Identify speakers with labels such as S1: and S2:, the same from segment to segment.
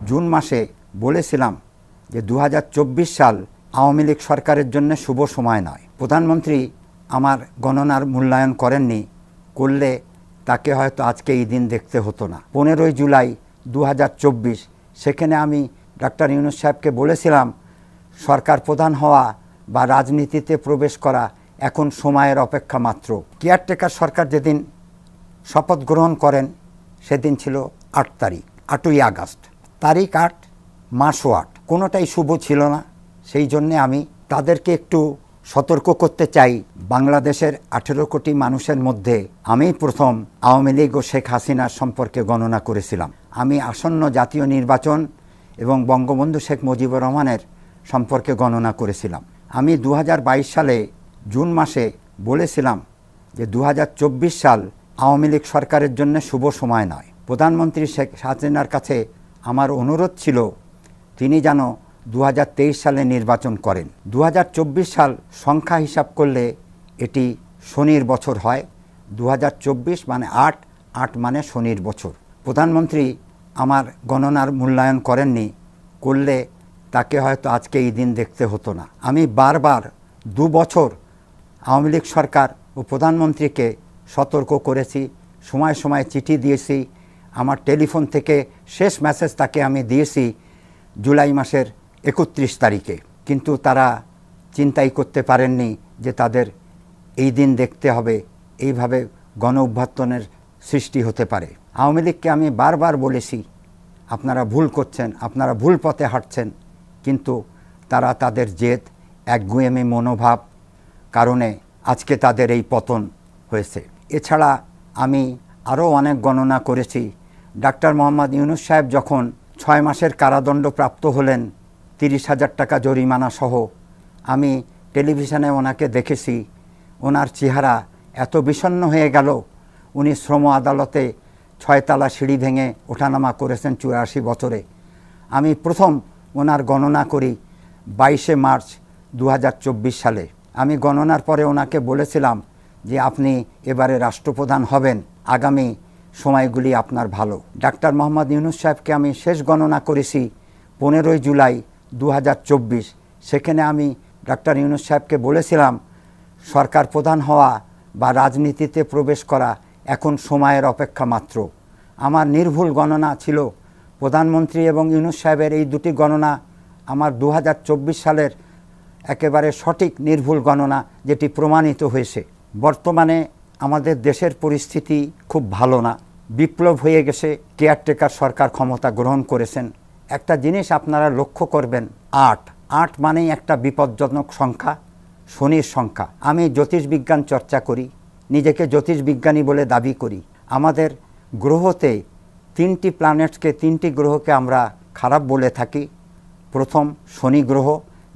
S1: June মাসে বলেছিলাম যে 2024 সাল আওয়ামী লীগ সরকারের জন্য শুভ সময় নয়। প্রধানমন্ত্রী আমার গণনার মূল্যায়ন করেননি, করলে তাকে হয়তো আজকে এই দিন দেখতে হতো না। 15 জুলাই 2024 সেখানে আমি ডক্টর ইউনূস সাহেবকে বলেছিলাম সরকার প্রধান হওয়া বা রাজনীতিতে প্রবেশ করা এখন সময়ের অপেক্ষা মাত্র। কেয়ারটেকার সরকার যেদিন শপথ গ্রহণ করেন সেদিন ছিল 8 তারিখ, 8ই আগস্ট। তারিখ 8, মাসও 8, কোনোটাই শুভ ছিল না। সেই জন্যে আমি তাদেরকে একটু সতর্ক করতে চাই। বাংলাদেশের 18 কোটি মানুষের মধ্যে আমি প্রথম আওয়ামী লীগ ও শেখ হাসিনার সম্পর্কে গণনা করেছিলাম। আমি আসন্ন জাতীয় নির্বাচন এবং বঙ্গবন্ধু শেখ মুজিবুর রহমানের সম্পর্কে গণনা করেছিলাম। আমি 2022 সালে জুন মাসে বলেছিলাম যে 2024 সাল আওয়ামী লীগ সরকারের জন্য শুভ সময় নয়। প্রধানমন্ত্রী শেখ হাসিনার কাছে আমার অনুরোধ ছিল তিনি যেন 2023 সালে নির্বাচন করেন। 2024 সাল সংখ্যা হিসাব করলে এটি শনির বছর হয়। 2024 মানে 8 মানে শনির বছর। প্রধানমন্ত্রী আমার গণনার মূল্যায়ন করেননি, করলে তাকে হয়তো আজকে এই দিন দেখতে হতো না। আমি বারবার 2 বছর আওয়ামী লীগ সরকার ও প্রধানমন্ত্রীকে সতর্ক করেছি, সময় সময় চিঠি দিয়েছি। আমার টেলিফোন থেকে শেষ মেসেজ তাকে আমি দিয়েছি জুলাই মাসের 31 তারিখে, কিন্তু তারা চিন্তাই করতে পারেননি যে তাদের এই দিন দেখতে হবে, এইভাবে গণ অভ্যুত্থানের সৃষ্টি হতে পারে। আওয়ামী লীগকে আমি বারবার বলেছি আপনারা ভুল করছেন, আপনারা ভুল পথে হাঁটছেন, কিন্তু তারা তাদের জেদ, একগুঁয়েমি মনোভাব কারণে আজকে তাদের এই পতন হয়েছে। এছাড়া আমি আরও অনেক গণনা করেছি। ডাক্তার মোহাম্মদ ইউনূস সাহেব যখন 6 মাসের কারাদণ্ড প্রাপ্ত হলেন 30,000 টাকা জরিমানা সহ, আমি টেলিভিশনে ওনাকে দেখেছি। ওনার চেহারা এত বিষণ্ণ হয়ে গেল, উনি শ্রম আদালতে 6 তলা সিঁড়ি ভেঙে ওঠানামা করেছেন 84 বছরে। আমি প্রথম ওনার গণনা করি 22শে মার্চ 2024 সালে। আমি গণনার পরে ওনাকে বলেছিলাম যে আপনি এবারে রাষ্ট্রপ্রধান হবেন, আগামী সময়গুলি আপনার ভালো। ডাক্তার মোহাম্মদ ইউনূস সাহেবকে আমি শেষ গণনা করেছি 15 জুলাই 2024। সেখানে আমি ডাক্তার ইউনূস সাহেবকে বলেছিলাম সরকার প্রধান হওয়া বা রাজনীতিতে প্রবেশ করা এখন সময়ের অপেক্ষা মাত্র। আমার নির্ভুল গণনা ছিল। প্রধানমন্ত্রী এবং ইউনূস সাহেবের এই দুটি গণনা আমার 2024 সালের একেবারে সঠিক নির্ভুল গণনা, যেটি প্রমাণিত হয়েছে। বর্তমানে আমাদের দেশের পরিস্থিতি খুব ভালো না, বিপ্লব হয়ে গেছে। কেয়ারটেকার সরকার ক্ষমতা গ্রহণ করেছেন। একটা জিনিস আপনারা লক্ষ্য করবেন, 8 মানেই একটা বিপজ্জনক সংখ্যা, শনির সংখ্যা। আমি জ্যোতিষবিজ্ঞান চর্চা করি, নিজেকে জ্যোতিষবিজ্ঞানী বলে দাবি করি। আমাদের গ্রহতে 3টি প্ল্যানেটসকে, 3টি গ্রহকে আমরা খারাপ বলে থাকি। প্রথম শনি গ্রহ,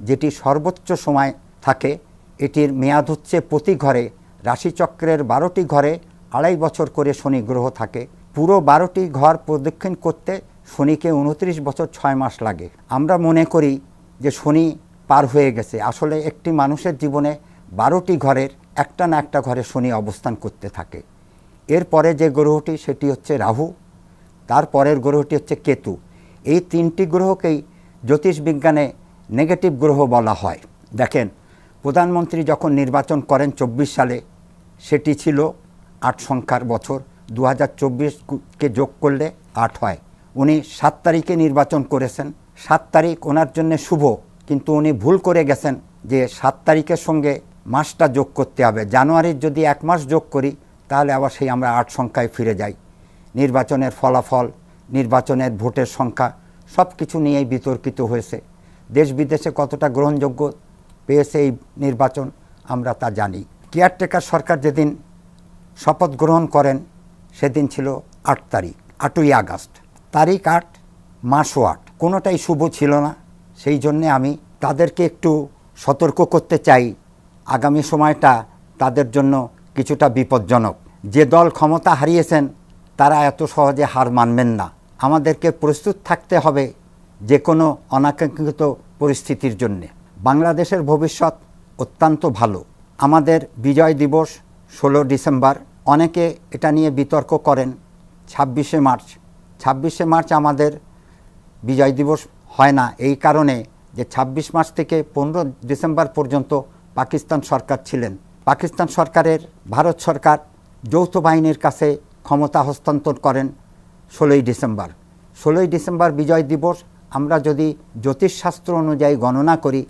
S1: যেটি সর্বোচ্চ সময় থাকে। এটির মেয়াদ হচ্ছে প্রতি ঘরে, রাশিচক্রের 12টি ঘরে 2.5 বছর করে শনি গ্রহ থাকে। পুরো 12টি ঘর প্রদক্ষিণ করতে শনিকে 29 বছর 6 মাস লাগে। আমরা মনে করি যে শনি পার হয়ে গেছে, আসলে একটি মানুষের জীবনে 12টি ঘরের একটা না একটা ঘরে শনি অবস্থান করতে থাকে। এরপরে যে গ্রহটি সেটি হচ্ছে রাহু, তারপরের গ্রহটি হচ্ছে কেতু। এই 3টি গ্রহকেই জ্যোতিষবিজ্ঞানে নেগেটিভ গ্রহ বলা হয়। দেখেন, প্রধানমন্ত্রী যখন নির্বাচন করেন 24 সালে, সেটি ছিল 8 সংখ্যার বছর। 2024কে যোগ করলে 8 হয়। উনি 7 তারিখে নির্বাচন করেছেন। 7 তারিখ ওনার জন্য শুভ, কিন্তু উনি ভুল করে গেছেন যে 7 তারিখের সঙ্গে মাসটা যোগ করতে হবে। জানুয়ারির যদি 1 মাস যোগ করি তাহলে আবার সেই আমরা 8 সংখ্যায় ফিরে যাই। নির্বাচনের ফলাফল, নির্বাচনের ভোটের সংখ্যা সব কিছু নিয়েই বিতর্কিত হয়েছে। দেশ বিদেশে কতটা গ্রহণযোগ্য পেয়েছে এই নির্বাচন আমরা তা জানি। কেয়ারটেকার সরকার যেদিন শপথ গ্রহণ করেন সেদিন ছিল 8 তারিখ, 8ই আগস্ট। তারিখ 8, মাসও 8, কোনোটাই শুভ ছিল না। সেই জন্যে আমি তাদেরকে একটু সতর্ক করতে চাই, আগামী সময়টা তাদের জন্য কিছুটা বিপজ্জনক। যে দল ক্ষমতা হারিয়েছেন তারা এত সহজে হার মানবেন না। আমাদেরকে প্রস্তুত থাকতে হবে যে কোনো অনাকাঙ্ক্ষিত পরিস্থিতির জন্যে। বাংলাদেশের ভবিষ্যৎ অত্যন্ত ভালো। আমাদের বিজয় দিবস 16 ডিসেম্বর, অনেকে এটা নিয়ে বিতর্ক করেন। 26শে মার্চ আমাদের বিজয় দিবস হয় না এই কারণে যে ২৬ মার্চ থেকে ১৫ ডিসেম্বর পর্যন্ত পাকিস্তান সরকার ছিলেন। পাকিস্তান সরকারের ভারত সরকার যৌথ বাহিনীর কাছে ক্ষমতা হস্তান্তর করেন ১৬ই ডিসেম্বর। ১৬ই ডিসেম্বর বিজয় দিবস আমরা যদি জ্যোতিষশাস্ত্র অনুযায়ী গণনা করি,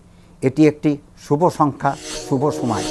S1: এটি একটি শুভ সংখ্যা, শুভ সময়।